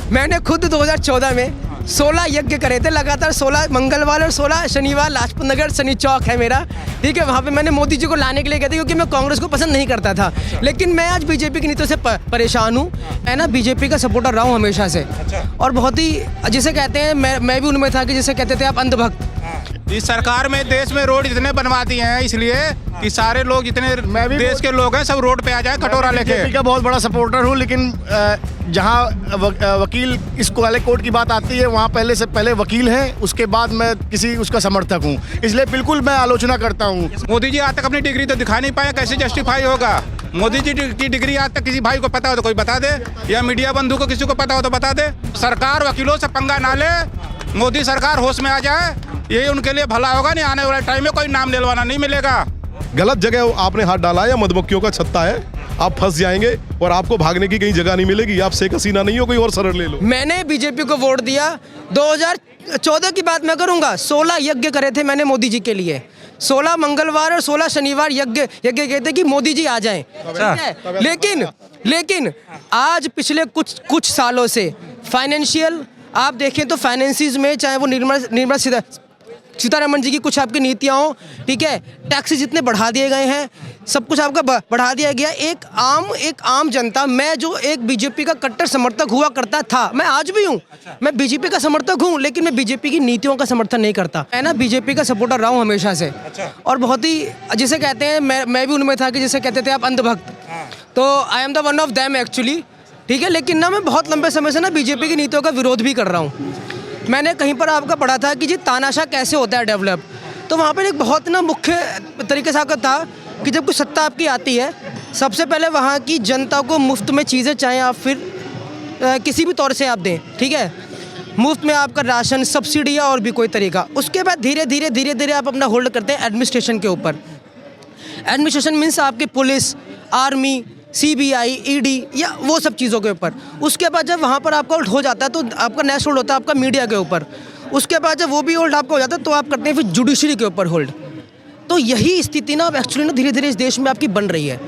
मैंने खुद 2014 में 16 यज्ञ करे थे लगातार, 16 मंगलवार और 16 शनिवार। लाजपत नगर सनी चौक है मेरा, ठीक है, वहाँ पे मैंने मोदी जी को लाने के लिए गए थे क्योंकि मैं कांग्रेस को पसंद नहीं करता था। लेकिन मैं आज बीजेपी की नीतियों से परेशान हूँ। मैं ना बीजेपी का सपोर्टर रहा हूँ हमेशा से, और बहुत ही जिसे कहते हैं, मैं भी उनमें था कि जिसे कहते थे आप अंधभक्त। इस सरकार में देश में रोड इतने बनवा दिए हैं इसलिए कि सारे लोग जितने देश के लोग हैं सब रोड पे आ जाए कटोरा लेके। बीजेपी का बहुत बड़ा सपोर्टर हूँ, लेकिन जहाँ वकील इस वाले कोर्ट की बात आती है वहाँ पहले वकील हैं, उसके बाद मैं किसी उसका समर्थक हूँ, इसलिए बिल्कुल मैं आलोचना करता हूँ। मोदी जी आज तक अपनी डिग्री तो दिखा नहीं पाए, कैसे जस्टिफाई होगा? मोदी जी की डिग्री आज तक किसी भाई को पता हो तो कोई बता दे, या मीडिया बंधु को किसी को पता हो तो बता दे। सरकार वकीलों से पंगा ना ले, मोदी सरकार होश में आ जाए, यही उनके लिए भला होगा। नहीं आने वाले टाइम में कोई नाम दिलवाना नहीं मिलेगा। गलत जगह आपने हाथ डाला है, या मधुमक्खियों का छत्ता है, आप फंस जाएंगे और आपको भागने की कहीं जगह नहीं मिलेगी। आप शेख हसीना नहीं हो, कोई और शरण ले लो। मैंने बीजेपी को वोट दिया 2014 की बात मैं करूंगा। 16 यज्ञ करे थे मैंने मोदी जी के लिए, 16 मंगलवार और 16 शनिवार यज्ञ कहते कि मोदी जी आ जाएं। लेकिन आज पिछले कुछ सालों से फाइनेंशियल आप देखें तो फाइनेंसिस में, चाहे वो निर्मला सीतारमण जी की कुछ आपकी नीतियाँ हो, ठीक है, टैक्सेस जितने बढ़ा दिए गए हैं, सब कुछ आपका बढ़ा दिया गया। एक आम जनता, मैं जो एक बीजेपी का कट्टर समर्थक हुआ करता था, मैं आज भी हूँ, मैं बीजेपी का समर्थक हूँ, लेकिन मैं बीजेपी की नीतियों का समर्थन नहीं करता। मैं ना बीजेपी का सपोर्टर रहा हूँ हमेशा से, और बहुत ही जिसे कहते हैं, मैं भी उनमें था कि जिसे कहते थे आप अंधभक्त। तो I am the one of them actually, ठीक है। लेकिन ना मैं बहुत लंबे समय से ना बीजेपी की नीतियों का विरोध भी कर रहा हूँ। मैंने कहीं पर आपका पढ़ा था कि जी तानाशाह कैसे होता है डेवलप, तो वहाँ पर एक बहुत ना मुख्य तरीके से आपका था कि जब कोई सत्ता आपकी आती है, सबसे पहले वहाँ की जनता को मुफ्त में चीज़ें, चाहे आप फिर किसी भी तौर से आप दें, ठीक है, मुफ्त में आपका राशन, सब्सिडी या और भी कोई तरीका। उसके बाद धीरे धीरे आप अपना होल्ड करते हैं एडमिनिस्ट्रेशन के ऊपर। एडमिनिस्ट्रेशन मीन्स आपकी पुलिस, आर्मी, CBI, ED या वो सब चीज़ों के ऊपर। उसके बाद जब वहाँ पर आपका होल्ड हो जाता है तो आपका नेक्स्ट होल्ड होता है आपका मीडिया के ऊपर। उसके बाद जब वो भी होल्ड आपका हो जाता है तो आप करते हैं फिर जुडिशरी के ऊपर होल्ड। तो यही स्थिति ना अब एक्चुअली ना धीरे धीरे इस देश में आपकी बन रही है।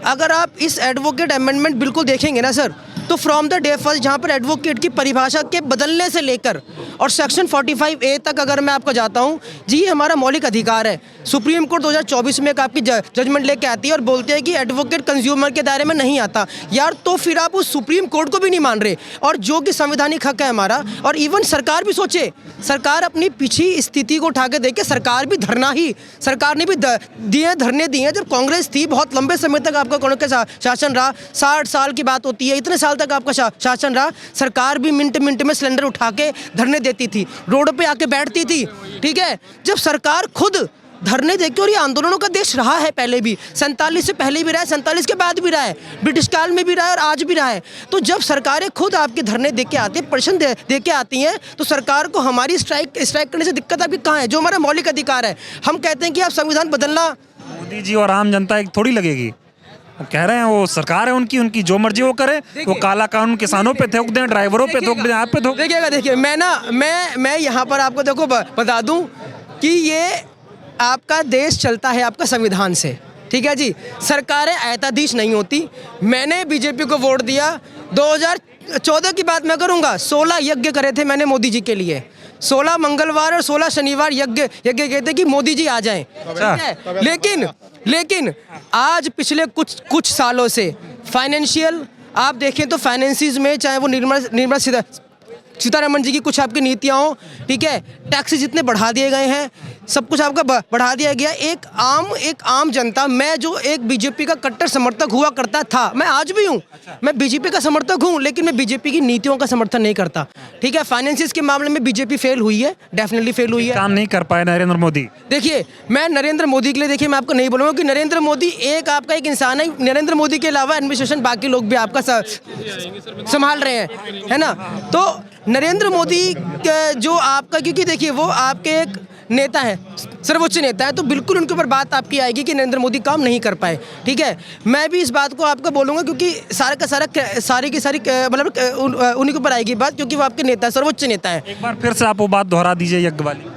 अगर आप इस एडवोकेट अमेंडमेंट बिल को देखेंगे ना सर, तो फ्रॉम द डे फर्स्ट जहाँ पर एडवोकेट की परिभाषा के बदलने से लेकर और सेक्शन 45A तक अगर मैं आपको जाता हूँ, जी ये हमारा मौलिक अधिकार है। सुप्रीम कोर्ट 2024 में एक आपकी जजमेंट लेके आती है और बोलते हैं कि एडवोकेट कंज्यूमर के दायरे में नहीं आता। यार तो फिर आप उस सुप्रीम कोर्ट को भी नहीं मान रहे, और जो कि संवैधानिक हक है हमारा। और इवन सरकार भी सोचे, सरकार अपनी पिछली स्थिति को उठा के देखे, सरकार भी सरकार ने भी धरने दिए। जब कांग्रेस थी बहुत लंबे समय तक आपका कांग्रेस का शासन रहा, 60 साल की बात होती है, इतने साल तक आपका शासन रहा। सरकार भी मिनट में सिलेंडर उठा के धरने देती थी, रोड पे आके बैठती थी, ठीक है। जब सरकार खुद धरने देके, और ये आंदोलनों का देश रहा है पहले भी, 47 से पहले भी रहा है, 47 के बाद भी रहा है, ब्रिटिश काल में भी रहा है और आज भी रहा है। तो जब सरकारें खुद आपके धरने देके आती है, प्रश्न देके आती हैं, तो सरकार को हमारी स्ट्राइक करने से दिक्कत आपकी कहाँ है? जो हमारा मौलिक अधिकार है, हम कहते हैं कि आप संविधान बदलना। मोदी जी और आम जनता एक थोड़ी लगेगी। वो कह रहे हैं वो सरकार है उनकी जो मर्जी वो करे। वो काला कानून किसानों पे थोक दें, ड्राइवरों पे थोक दें, आप पे थोक। देखिए मैं यहाँ पर आपको देखो बता दूं कि ये आपका देश चलता है आपका संविधान से, ठीक है जी। सरकारें आयताधीश नहीं होती। मैंने बीजेपी को वोट दिया 2014 की बात मैं करूँगा। 16 यज्ञ करे थे मैंने मोदी जी के लिए, 16 मंगलवार और 16 शनिवार यज्ञ कहते कि मोदी जी आ जाएं। लेकिन आज पिछले कुछ सालों से फाइनेंशियल आप देखें तो फाइनेंसिस में, चाहे वो निर्मला सीतारमण जी की कुछ आपकी नीतियाँ हो, ठीक है, टैक्सेस जितने बढ़ा दिए गए हैं, सब कुछ आपका बढ़ा दिया गया। एक आम जनता, मैं जो एक बीजेपी का कट्टर समर्थक हुआ करता था, मैं आज भी हूँ, मैं बीजेपी का समर्थक हूँ, लेकिन मैं बीजेपी की नीतियों का समर्थन नहीं करता, ठीक है। फाइनेंसिस के मामले में बीजेपी फेल हुई है, डेफिनेटली फेल हुई है। काम नहीं कर पाए नरेंद्र मोदी। देखिए मैं नरेंद्र मोदी के लिए, देखिए मैं आपको नहीं बोलूँगा कि नरेंद्र मोदी आपका एक इंसान है। नरेंद्र मोदी के अलावा एडमिनिस्ट्रेशन बाकी लोग भी आपका संभाल रहे हैं, है ना। तो नरेंद्र मोदी जो आपका, क्योंकि देखिए वो आपके एक नेता है, सर्वोच्च नेता है, तो बिल्कुल उनके ऊपर बात आपकी आएगी कि नरेंद्र मोदी काम नहीं कर पाए, ठीक है। मैं भी इस बात को आपको बोलूँगा क्योंकि सारी की सारी मतलब उन्हीं के ऊपर आएगी बात, क्योंकि वो आपके नेता, सर्वोच्च नेता है। एक बार फिर से आप वो बात दोहरा दीजिए यज्ञ वाली।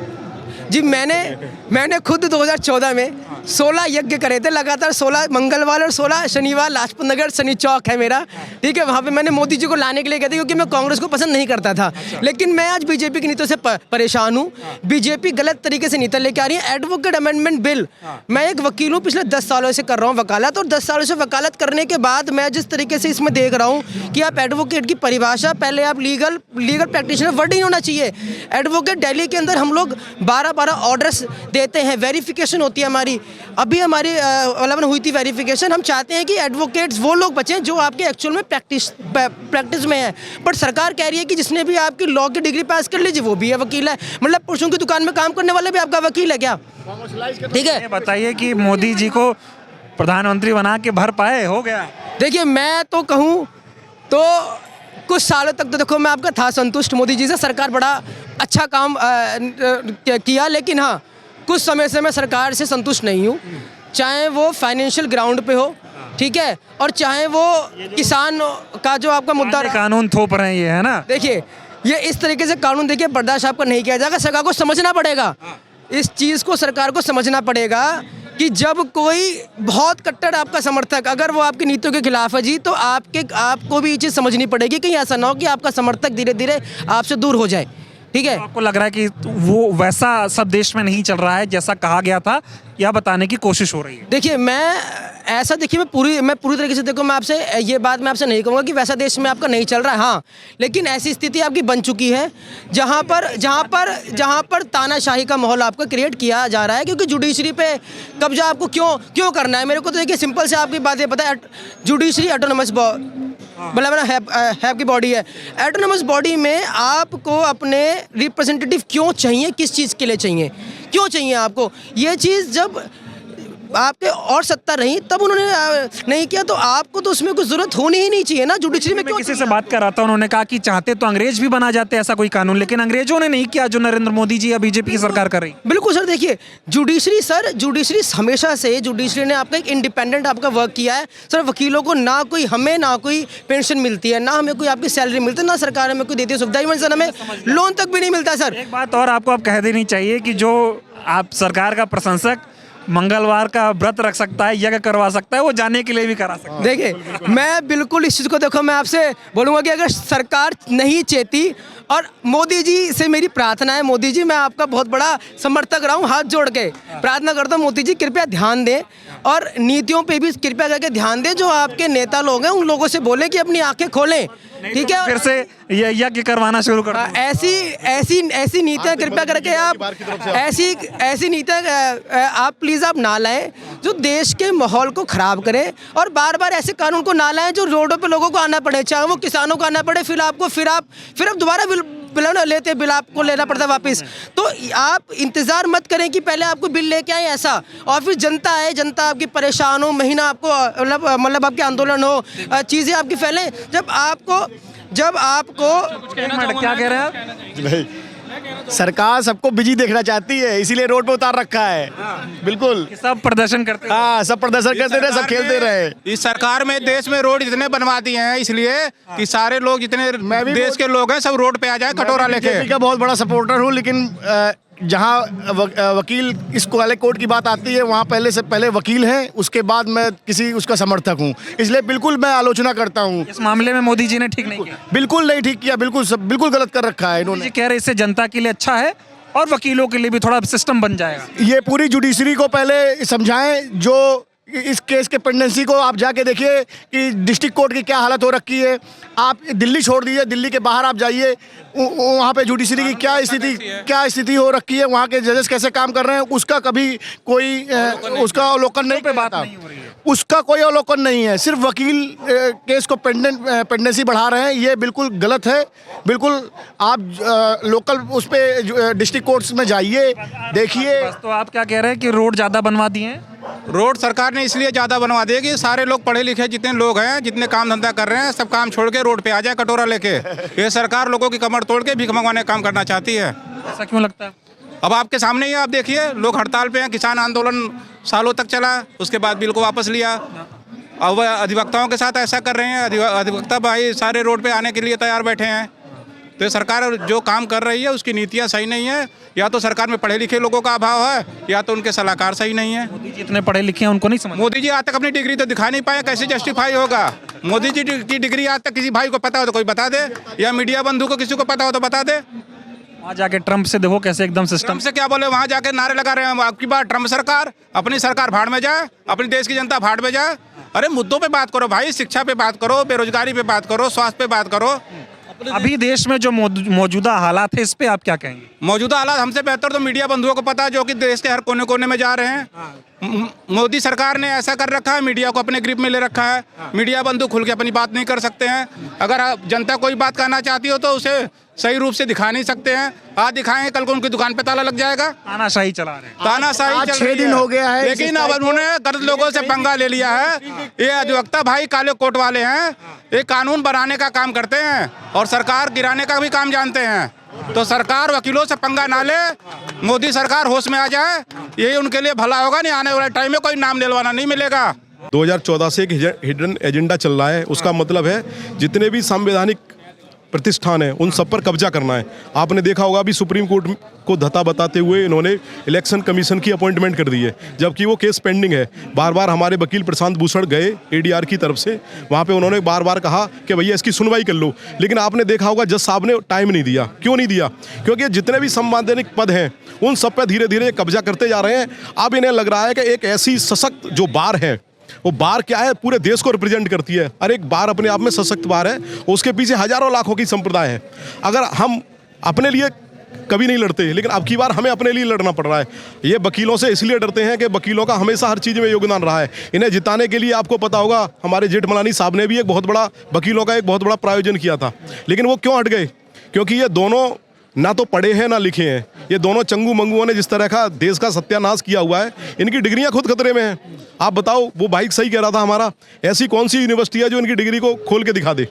जी मैंने खुद 2014 में 16 यज्ञ करे थे लगातार, 16 मंगलवार और 16 शनिवार। लाजपत नगर शनि चौक है मेरा, ठीक है, वहाँ पे मैंने मोदी जी को लाने के लिए गए थे क्योंकि मैं कांग्रेस को पसंद नहीं करता था। लेकिन मैं आज बीजेपी की नीतियों से परेशान हूँ। बीजेपी गलत तरीके से नीति लेके आ रही है। एडवोकेट अमेंडमेंट बिल, मैं एक वकील हूँ, पिछले 10 सालों से कर रहा हूँ वकालत, और 10 सालों से वकालत करने के बाद मैं जिस तरीके से इसमें देख रहा हूँ कि आप एडवोकेट की परिभाषा, पहले आप लीगल प्रैक्टिशनर वर्ड नहीं होना चाहिए। एडवोकेट दिल्ली के अंदर हम लोग 12 ऑर्डर्स देते हैं, वेरिफिकेशन होती है हमारी, अभी हमारी 11 हुई थी वेरिफिकेशन। हम चाहते हैं कि एडवोकेट्स वो लोग बचें जो आपके एक्चुअल में प्रैक्टिस में है। बट सरकार कह रही है कि जिसने भी आपकी लॉ की डिग्री पास कर लीजिए वो भी है वकील है। मतलब पुरुषों की दुकान में काम करने वाले भी आपका वकील है क्या? ठीक है, ये बताइए कि मोदी जी को प्रधानमंत्री बना के भर पाए, हो गया? देखिए मैं तो कहूँ तो कुछ सालों तक तो देखो मैं आपका था संतुष्ट मोदी जी से, सरकार बड़ा अच्छा काम किया। लेकिन हाँ, कुछ समय से मैं सरकार से संतुष्ट नहीं हूँ, चाहे वो फाइनेंशियल ग्राउंड पे हो, ठीक है, और चाहे वो किसान का जो आपका मुद्दा कानून थोप रहे हैं ये, है ना? देखिए ये इस तरीके से कानून देखिए बर्दाश्त आपका नहीं किया जाएगा। सरकार को समझना पड़ेगा इस चीज़ को, सरकार को समझना पड़ेगा कि जब कोई बहुत कट्टर आपका समर्थक अगर वो आपकी नीतियों के खिलाफ है जी, तो आपको भी ये चीज़ समझनी पड़ेगी कि ऐसा ना हो कि आपका समर्थक धीरे धीरे आपसे दूर हो जाए। ठीक है, तो आपको लग रहा है कि वो वैसा सब देश में नहीं चल रहा है जैसा कहा गया था, या बताने की कोशिश हो रही है? देखिए मैं पूरी तरीके से देखो, मैं आपसे ये बात मैं आपसे नहीं कहूँगा कि वैसा देश में आपका नहीं चल रहा है। हाँ, लेकिन ऐसी स्थिति आपकी बन चुकी है जहाँ पर तानाशाही का माहौल आपको क्रिएट किया जा रहा है, क्योंकि जुडिशरी पे कब्जा आपको क्यों करना है? मेरे को तो देखिए सिंपल से आपकी बात ये पता है, जुडिशरी ऑटोनोमस हैव की बॉडी है। ऑटोनोमस बॉडी में आपको अपने रिप्रेजेंटेटिव क्यों चाहिए, किस चीज़ के लिए चाहिए, क्यों चाहिए आपको? ये चीज़ जब आपके और सत्ता रही तब उन्होंने नहीं किया, तो आपको तो उसमें कुछ जरूरत होनी ही नहीं चाहिए ना जुडिशरी में। मैं किसी से बात कर रहा था, उन्होंने कहा कि चाहते तो अंग्रेज भी बना जाते ऐसा कोई कानून, लेकिन अंग्रेजों ने नहीं किया जो नरेंद्र मोदी जी या बीजेपी की सरकार कर रही। बिल्कुल सर, देखिए जुडिशरी हमेशा से जुडिशरी ने आपका एक इंडिपेंडेंट आपका वर्क किया है सर। वकीलों को ना कोई पेंशन मिलती है, ना हमें कोई आपकी सैलरी मिलती है, ना सरकार हमें कोई देती है सुविधा, इवन सर हमें लोन तक भी नहीं मिलता सर। एक बात और आपको आप कह देनी चाहिए कि जो आप सरकार का प्रशंसक मंगलवार का व्रत रख सकता है, यज्ञ करवा सकता है, वो जाने के लिए भी करा सकता है। देखिए मैं बिल्कुल इस चीज़ को देखो, मैं आपसे बोलूँगा कि अगर सरकार नहीं चेती, और मोदी जी से मेरी प्रार्थना है, मोदी जी मैं आपका बहुत बड़ा समर्थक रहा हूँ, हाथ जोड़ के प्रार्थना करता हूँ मोदी जी कृपया ध्यान दें और नीतियों पे भी कृपया करके ध्यान दें। जो आपके नेता लोग हैं उन लोगों से बोलें कि अपनी आंखें खोलें, ठीक है, फिर से ये यज्ञ करवाना शुरू कर दो। ऐसी नीतियाँ कृपया करके आप ऐसी नीतियाँ आप प्लीज़ आप ना लाएं जो देश के माहौल को ख़राब करें, और बार बार ऐसे कानून को ना लाएं जो रोडों पे लोगों को आना पड़े, चाहे वो किसानों को आना पड़े, फिर आप दोबारा बिल आपको लेना पड़ता है वापस। तो आप इंतज़ार मत करें कि पहले आपको बिल लेके आए ऐसा, और फिर जनता आए, जनता आपकी परेशान हो, महीना आपको मतलब आपके आंदोलन हो, चीज़ें आपकी फैलें। जब आपको क्या कह रहे हैं आप? भाई सरकार सबको बिजी देखना चाहती है, इसीलिए रोड पे उतार रखा है। बिल्कुल, सब प्रदर्शन करते हैं। हाँ, सब प्रदर्शन करते रहे, सब खेलते रहे। इस सरकार में देश में रोड इतने बनवा दिए हैं इसलिए कि सारे लोग जितने देश के लोग हैं सब रोड पे आ जाए कटोरा लेके। बीजेपी का बहुत बड़ा सपोर्टर हूँ, लेकिन जहाँ वकील इस वाले कोर्ट की बात आती है वहाँ पहले वकील हैं, उसके बाद मैं उसका समर्थक हूँ, इसलिए बिल्कुल मैं आलोचना करता हूँ। इस मामले में मोदी जी ने ठीक नहीं किया, बिल्कुल नहीं ठीक किया, बिल्कुल गलत कर रखा है इन्होंने। कह रहे इससे जनता के लिए अच्छा है और वकीलों के लिए भी थोड़ा सिस्टम बन जाएगा। ये पूरी जुडिशरी को पहले समझाएं, जो इस केस के पेंडेंसी को आप जाके देखिए कि डिस्ट्रिक्ट कोर्ट की क्या हालत हो रखी है। आप दिल्ली छोड़ दीजिए, दिल्ली के बाहर आप जाइए, वहाँ पे जुडिशरी की क्या स्थिति हो रखी है, वहाँ के जजेस कैसे काम कर रहे हैं, उसका कभी कोई उसका अवलोकन नहीं पे बात नहीं हो रही है। उसका कोई अवलोकन नहीं है, सिर्फ वकील केस को पेंडेंसी बढ़ा रहे हैं, ये बिल्कुल गलत है। बिल्कुल आप लोकल उस पर डिस्ट्रिक्ट कोर्ट्स में जाइए, देखिए। तो आप क्या कह रहे हैं कि रोड ज़्यादा बनवा दिए हैं? रोड सरकार ने इसलिए ज़्यादा बनवा दिए कि सारे लोग पढ़े लिखे जितने लोग हैं, जितने काम धंधा कर रहे हैं, सब काम छोड़ के रोड पे आ जाए कटोरा लेके। ये सरकार लोगों की कमर तोड़ के भीख मंगवाने का काम करना चाहती है। ऐसा क्यों लगता है? अब आपके सामने ही आप देखिए, लोग हड़ताल पे हैं, किसान आंदोलन सालों तक चला, उसके बाद बिल को वापस लिया। अब वह अधिवक्ताओं के साथ ऐसा कर रहे हैं, अधिवक्ता भाई सारे रोड पे आने के लिए तैयार बैठे हैं। तो ये सरकार जो काम कर रही है उसकी नीतियाँ सही नहीं है, या तो सरकार में पढ़े लिखे लोगों का अभाव है या तो उनके सलाहकार सही नहीं है। मोदी जी इतने पढ़े लिखे हैं, उनको नहीं समझ। मोदी जी आज तक अपनी डिग्री तो दिखा नहीं पाए, कैसे जस्टिफाई होगा? मोदी जी की डिग्री आज तक किसी भाई को पता हो तो कोई बता दे, या मीडिया बंधु को किसी को पता हो तो बता दे। वहाँ जाके ट्रम्प से देखो कैसे एकदम सिस्टम ट्रम्प से क्या बोले, वहाँ जाके नारे लगा रहे हैं आपकी बात ट्रम्प सरकार, अपनी सरकार भाड़ में जाए, अपनी देश की जनता भाड़ में जाए। अरे मुद्दों पे बात करो भाई, शिक्षा पे बात करो, बेरोजगारी पे बात करो, स्वास्थ्य पे बात करो। अभी देश में जो मौजूदा हालात है इस पे आप क्या कहेंगे? मौजूदा हालात हमसे बेहतर तो मीडिया बंधुओं को पता है, जो कि देश के हर कोने कोने में जा रहे हैं। मोदी सरकार ने ऐसा कर रखा है, मीडिया को अपने ग्रिप में ले रखा है। मीडिया बंधु खुल के अपनी बात नहीं कर सकते हैं। अगर जनता कोई बात कहना चाहती हो तो उसे सही रूप से दिखा नहीं सकते हैं। आज दिखाएंगे, कल को उनकी दुकान पे ताला लग जाएगा। तानाशाही चला रहे हैं। तानाशाही आज चल 6 रही दिन हो गया है, लेकिन अब उन्होंने गलत लोगों से पंगा ले लिया है। ये अधिवक्ता भाई काले कोट वाले हैं, ये कानून बनाने का काम करते हैं और सरकार गिराने का भी काम जानते हैं। तो सरकार वकीलों से पंगा ना ले, मोदी सरकार होश में आ जाए, यही उनके लिए भला होगा। नहीं आने वाले टाइम में कोई नाम निलवाना नहीं मिलेगा। 2014 से एक हिडन एजेंडा चल रहा है, उसका मतलब है जितने भी संवैधानिक प्रतिष्ठान है उन सब पर कब्जा करना है। आपने देखा होगा अभी सुप्रीम कोर्ट को धता बताते हुए इन्होंने इलेक्शन कमीशन की अपॉइंटमेंट कर दी है, जबकि वो केस पेंडिंग है। बार बार हमारे वकील प्रशांत भूषण गए एडीआर की तरफ से, वहाँ पे उन्होंने बार बार कहा कि भैया इसकी सुनवाई कर लो, लेकिन आपने देखा होगा जज साहब ने टाइम नहीं दिया। क्यों नहीं दिया? क्योंकि जितने भी संवैधानिक पद हैं उन सब पर धीरे धीरे कब्जा करते जा रहे हैं। अब इन्हें लग रहा है कि एक ऐसी सशक्त जो बार है, वो बार क्या है, पूरे देश को रिप्रेजेंट करती है। और एक बार अपने आप में सशक्त बार है, उसके पीछे हजारों लाखों की संप्रदाय है। अगर हम अपने लिए कभी नहीं लड़ते, लेकिन अब की बार हमें अपने लिए लड़ना पड़ रहा है। ये वकीलों से इसलिए डरते हैं कि वकीलों का हमेशा हर चीज़ में योगदान रहा है। इन्हें जिताने के लिए आपको पता होगा हमारे जेठमलानी साहब ने भी एक बहुत बड़ा वकीलों का एक बहुत बड़ा प्रायोजन किया था, लेकिन वो क्यों हट गए? क्योंकि ये दोनों ना तो पढ़े हैं ना लिखे हैं। ये दोनों चंगू मंगुओं ने जिस तरह का देश का सत्यानाश किया हुआ है, इनकी डिग्रियां खुद खतरे में हैं। आप बताओ, वो भाई सही कह रहा था हमारा, ऐसी कौन सी यूनिवर्सिटी है जो इनकी डिग्री को खोल के दिखा दे?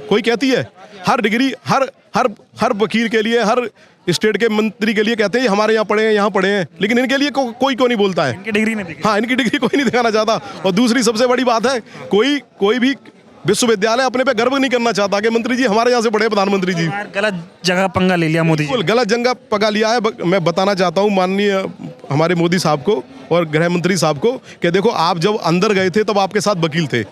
कोई कहती है? हर डिग्री हर वकील के लिए, हर स्टेट के मंत्री के लिए कहते हैं हमारे यहाँ पढ़े हैं, यहाँ पढ़े हैं, लेकिन इनके लिए कोई क्यों नहीं बोलता है? इनकी डिग्री नहीं दिखी। हाँ, इनकी डिग्री कोई नहीं दिखाना चाहता। और दूसरी सबसे बड़ी बात है, कोई भी विश्वविद्यालय अपने पे गर्व नहीं करना चाहता कि मंत्री जी हमारे यहाँ से पढ़े, प्रधानमंत्री जी। गलत जगह पंगा ले लिया मोदी जी। बिल्कुल गलत जगह पंगा लिया है। मैं बताना चाहता हूँ माननीय हमारे मोदी साहब को और गृह मंत्री साहब को कि देखो, आप जब अंदर गए थे तब आपके साथ वकील थे,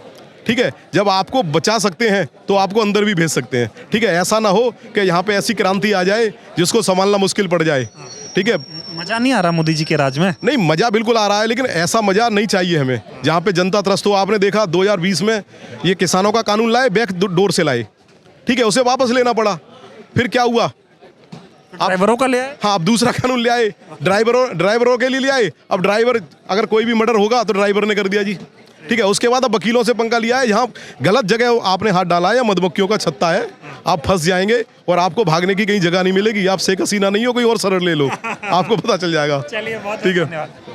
ठीक है? जब आपको बचा सकते हैं तो आपको अंदर भी भेज सकते हैं, ठीक है? ऐसा ना हो कि यहाँ पे ऐसी क्रांति आ जाए जिसको संभालना मुश्किल पड़ जाए, ठीक है? मजा नहीं आ रहा मोदी जी के राज में? नहीं, मजा बिल्कुल आ रहा है, लेकिन ऐसा मजा नहीं चाहिए हमें जहाँ पे जनता त्रस्त हो। आपने देखा 2020 में ये किसानों का कानून लाए, बैक डोर से लाए, ठीक है? उसे वापस लेना पड़ा। फिर क्या हुआ? ड्राइवरों का ले आए। हाँ, अब दूसरा कानून ले आए, ड्राइवरों के लिए ले आए। अब ड्राइवर, अगर कोई भी मर्डर होगा तो ड्राइवर ने कर दिया जी, ठीक है? उसके बाद अब वकीलों से पंगा लिया है। यहाँ गलत जगह आपने हाथ डाला है, या मधुमक्खियों का छत्ता है, आप फंस जाएंगे और आपको भागने की कहीं जगह नहीं मिलेगी। आप शेख हसीना नहीं हो, कोई और शरण ले लो, आपको पता चल जाएगा। चलिए, बहुत ठीक है। धन्यवाद।